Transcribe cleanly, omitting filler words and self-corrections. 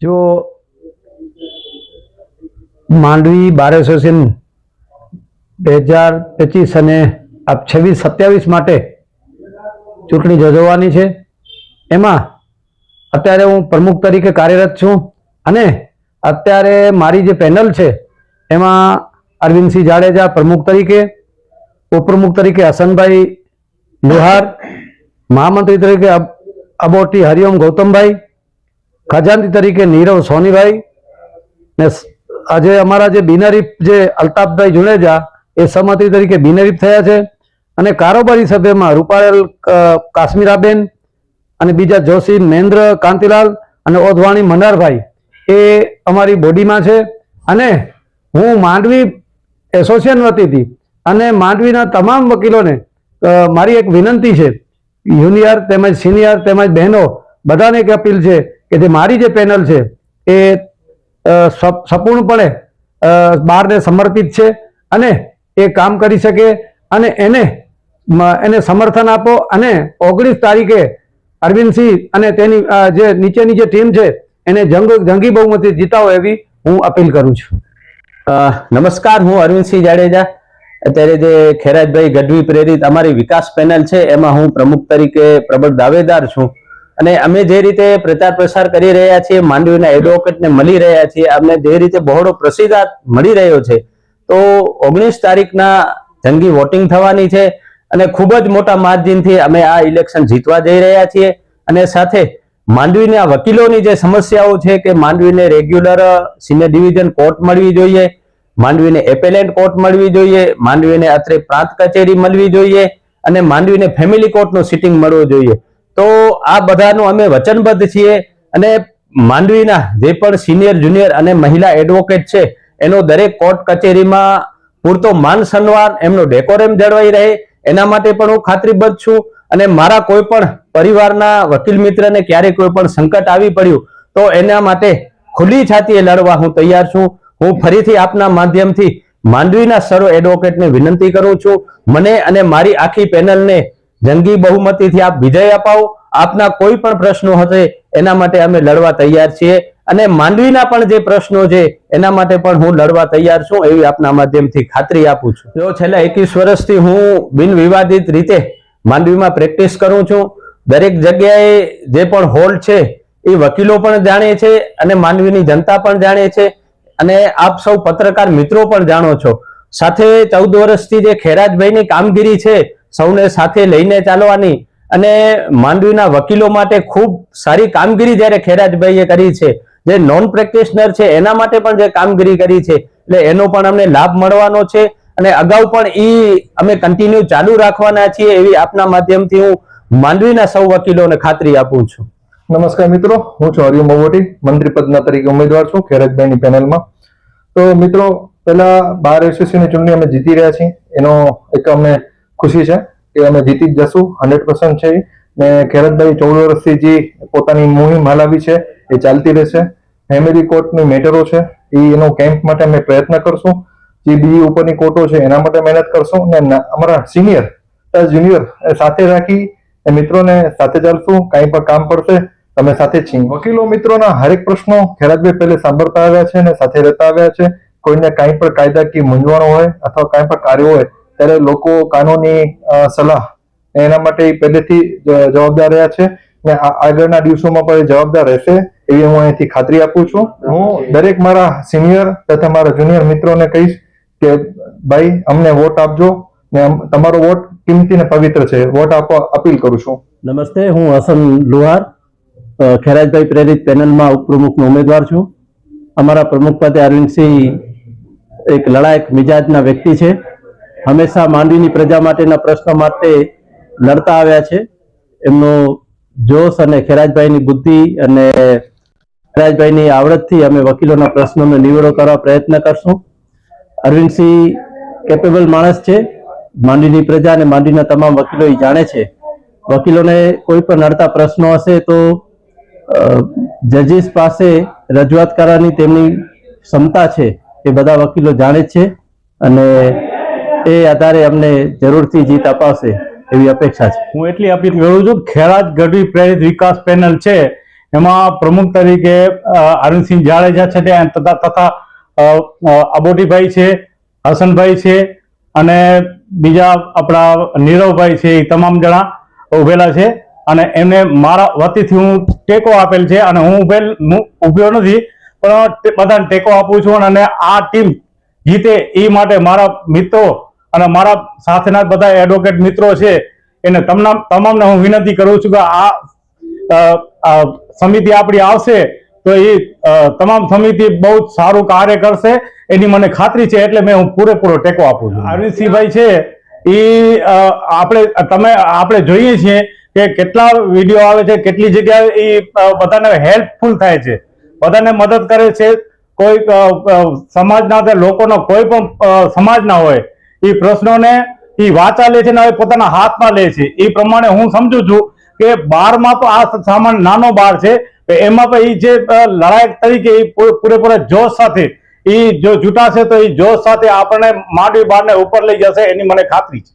જો Mandvi bar association 2025 અને 26-27 માટે ચૂંટણી યોજવાની છે। એમાં અત્યારે હું પ્રમુખ તરીકે કાર્યરત છું અને અત્યારે મારી જે પેનલ છે એમાં અરવિંદસિંહ જાડેજા પ્રમુખ તરીકે, ઉપપ્રમુખ તરીકે હસનભાઈ લોહાર, મહામંત્રી તરીકે અબોટી હરિઓમ ગૌતમભાઈ, ખજાનચી તરીકે નીરવ સોનીભાઈ ને આજે અમારા જે બિનહરીફ જે અલ્તાફભાઈ જુનેજા એ સહમંત્રી તરીકે બિનહરીફ થયા છે અને કારોબારી સભ્યમાં રૂપારેલ કાશ્મીરાબેન અને બીજા જોશી મહેન્દ્ર કાંતિલાલ અને ઓધવાણી મનારભાઈ એ અમારી બોડીમાં છે। અને હું માંડવી એસોસિએશન વતીથી અને માંડવીના તમામ વકીલોને મારી એક વિનંતી છે, જુનિયર તેમજ સિનિયર તેમજ બહેનો બધાને એક અપીલ છે કે જે મારી જે પેનલ છે એ સંપૂર્ણપણે બારને સમર્પિત છે અને એ કામ કરી શકે અને એને સમર્થન આપો અને 19 તારીખે અરવિંદસિંહ અને તેની જે નીચેની જે ટીમ છે એને જંગી બહુમતી જીતાવો એવી હું અપીલ કરું છું। નમસ્કાર, હું અરવિંદસિંહ જાડેજા। અત્યારે જે ખેરાજભાઈ ગઢવી પ્રેરિત અમારી વિકાસ પેનલ છે એમાં હું પ્રમુખ તરીકે પ્રબળ દાવેદાર છું અને અમે જે રીતે પ્રચાર પ્રસાર કરી રહ્યા છીએ, માંડવીના એડવોકેટને મળી રહ્યા છીએ, અમને જે રીતે બહોળો પ્રતિસાદ મળી રહ્યો છે, તો 19 તારીખના જંગી વોટિંગ થવાની છે અને ખૂબ જ મોટા માર્જિનથી અમે આ ઇલેક્શન જીતવા જઈ રહ્યા છીએ। અને સાથે માંડવીના વકીલોની જે સમસ્યાઓ છે કે માંડવીને રેગ્યુલર સિનિયર ડિવિઝન કોર્ટ મળવી જોઈએ, માંડવીને એપેલેન્ટ કોર્ટ મળવી જોઈએ, માંડવીને અત્રે પ્રાંત કચેરી મળવી જોઈએ અને માંડવીને ફેમિલી કોર્ટનું સિટિંગ મળવું જોઈએ। તો આ બધાનું અમે વચનબદ્ધ છીએ અને માંડવીના જે પણ સિનિયર જુનિયર અને મહિલા એડવોકેટ છે એનો દરેક કોર્ટ કચેરીમાં પૂરતો માન સન્માન, એમનો ડેકોરમ જળવાઈ રહે એના માટે પણ હું ખાતરીબદ્ધ છું। અને મારા કોઈ પણ પરિવારના વકીલ મિત્રને ક્યારેય કોઈ પણ સંકટ આવી પડ્યું તો એના માટે ખુલ્લી છાતીએ લડવા હું તૈયાર છું। હું ફરીથી આપના માધ્યમથી માંડવીના સર્વ એડવોકેટને વિનંતી કરું છું, મને અને મારી આખી પેનલને જંગી બહુમતીથી આપ વિજય અપાવો। આપના કોઈ પણ પ્રશ્નો હશે એના માટે અમે લડવા તૈયાર છીએ અને માંડવીના પણ જે પ્રશ્નો છે એના માટે પણ હું લડવા તૈયાર છું એવી આપના માધ્યમથી ખાતરી આપું છું। જો છેલ્લા 21 વર્ષથી હું બિન વિવાદિત રીતે માંડવીમાં પ્રેક્ટિસ કરું છું। દરેક જગ્યાએ જે પણ હોલ્ડ છે એ વકીલો પણ જાણે છે અને માંડવીની જનતા પણ જાણે છે અને આપ સૌ પત્રકાર મિત્રો પણ જાણો છો। સાથે 14 વર્ષથી જે ખેરાજભાઈની કામગીરી છે સૌને સાથે લઈને ચાલવાની અને માંડવીના વકીલો માટે ખૂબ સારી કામગીરી જ્યારે ખેરાજભાઈએ કરી છે, જે નોન પ્રેક્ટિશનર છે એના માટે પણ જે કામગીરી કરી છે એટલે એનો પણ અમને લાભ મળવાનો છે અને અગાઉ પણ અમે કન્ટિન્યુ ચાલુ રાખવાના છીએ એવી આપના માધ્યમથી હું માંડવીના સૌ વકીલોને ખાતરી આપું છું। નમસ્કાર મિત્રો, હું છું હરિઓમ અબોટી, મંત્રી પદના તરીકે ઉમેદવાર છું ખેરાજભાઈની પેનલમાં। તો મિત્રો, પહેલા બાર એસોસિએશનની ચૂંટણી અમે જીતી રહ્યા છીએ એનો એક અમને ખુશી છે કે અમે જીતી જ જશું, 100% છે। ને ખેરાજભાઈ 14 વર્ષથી જે પોતાની મુહિમ હલાવી છે એ ચાલતી રહેશે। ફેમિલી કોર્ટની મેટરો છે એનો કેમ્પ માટે અમે પ્રયત્ન કરશું, જે બીજી ઉપરની કોર્ટો છે એના માટે મહેનત કરશું અને અમારા સિનિયર જુનિયર સાથે રાખી મિત્રોને સાથે ચાલશું। કાંઈ પણ કામ પડશે અમે સાથે જ છીએ। વકીલો મિત્રોના હરેક પ્રશ્નો ખેરાજભાઈ પહેલે સાંભળતા આવ્યા છે અને સાથે રહેતા આવ્યા છે। કોઈને કાંઈ પણ કાયદાકીય મૂંઝવણ હોય અથવા કાંઈ પણ કાર્ય હોય ત્યારે લોકો કાનૂની સલાહ એના માટે પહેલેથી જવાબદાર રહ્યા છે ને આગળના દિવસોમાં પણ જવાબદાર રહેશે એવી હું અહીંથી ખાતરી આપું છું। હું દરેક મારા સિનિયર તથા મારા જુનિયર મિત્રોને કહીશ કે ભાઈ અમને વોટ આપજો ને તમારો વોટ કિંમતી ને પવિત્ર છે, વોટ આપવા અપીલ કરું છું। નમસ્તે, હું હસન લોહાર, ખેરાજભાઈ પ્રેરિત પેનલમાં ઉપપ્રમુખનો ઉમેદવાર છું। અમારા પ્રમુખ પદે અરવિંદસિંહ એક લડાયક મિજાજના વ્યક્તિ છે, હંમેશા માંડવીની પ્રજા માટેના પ્રશ્નો માટે લડતા આવ્યા છે। એમનો જોશ અને ખેરાજભાઈની બુદ્ધિ અને ખેરાજભાઈની આવડતથી અમે વકીલોના પ્રશ્નોનો નિવેડો કરવા પ્રયત્ન કરશું। અરવિંદસિંહ કેપેબલ માણસ છે, માંડવીની પ્રજા અને માંડવીના તમામ વકીલો જાણે છે। વકીલોને કોઈ પણ નડતા પ્રશ્નો હશે તો જજીસ પાસે રજૂઆત કરવાની તેમની ક્ષમતા છે એ બધા વકીલો જાણે છે અને એ આધારે અમને જરૂરથી જીત અપાવશે એવી અપેક્ષા છે। હું એટલી અપીલ કરું છું, ખેરાજ ગઢવી પ્રેરિત વિકાસ પેનલ છે એમાં પ્રમુખ તરીકે અરવિંદસિંહ જાડેજા છે તથા અબોટીભાઈ છે, હસનભાઈ છે અને બીજા આપણા નીરવભાઈ છે, એ તમામ જણા ઉભેલા છે અને એમને મારા વતીથી હું ટેકો આપેલ છે અને હું ઉભ્યો નથી પણ બધાને ટેકો આપું છું અને આ ટીમ જીતે એ માટે મારા મિત્રો અને મારા સાથેના બધા એડવોકેટ મિત્રો છે એને તમામને હું વિનંતી કરું છું કે આ સમિતિ આપણી આવશે તો એ તમામ સમિતિ બહુ જ સારું કાર્ય કરશે એની મને ખાતરી છે, એટલે હું પૂરેપૂરો ટેકો આપું છું. અરવિંદસિંહભાઈ છે એ આપણે જોઈએ છીએ કે કેટલા વિડીયો આવે છે, કેટલી જગ્યાએ એ બધાને હેલ્પફુલ થાય છે, બધાને મદદ કરે છે. કોઈ સમાજના લોકોનો કોઈ પણ સમાજના હોય એ પ્રશ્નોને એ વાંચા લે છે ને પોતાના હાથમાં લે છે. એ પ્રમાણે હું સમજુ છું કે બારમાં તો આ સામાન નાનો બાર છે, એમાં પણ એ જે લડાયક તરીકે એ પૂરેપૂરા જોશ સાથે એ જો જૂટાશે તો એ જોશ સાથે આપણને માંડવી બારને ઉપર લઈ જશે એની મને ખાતરી છે.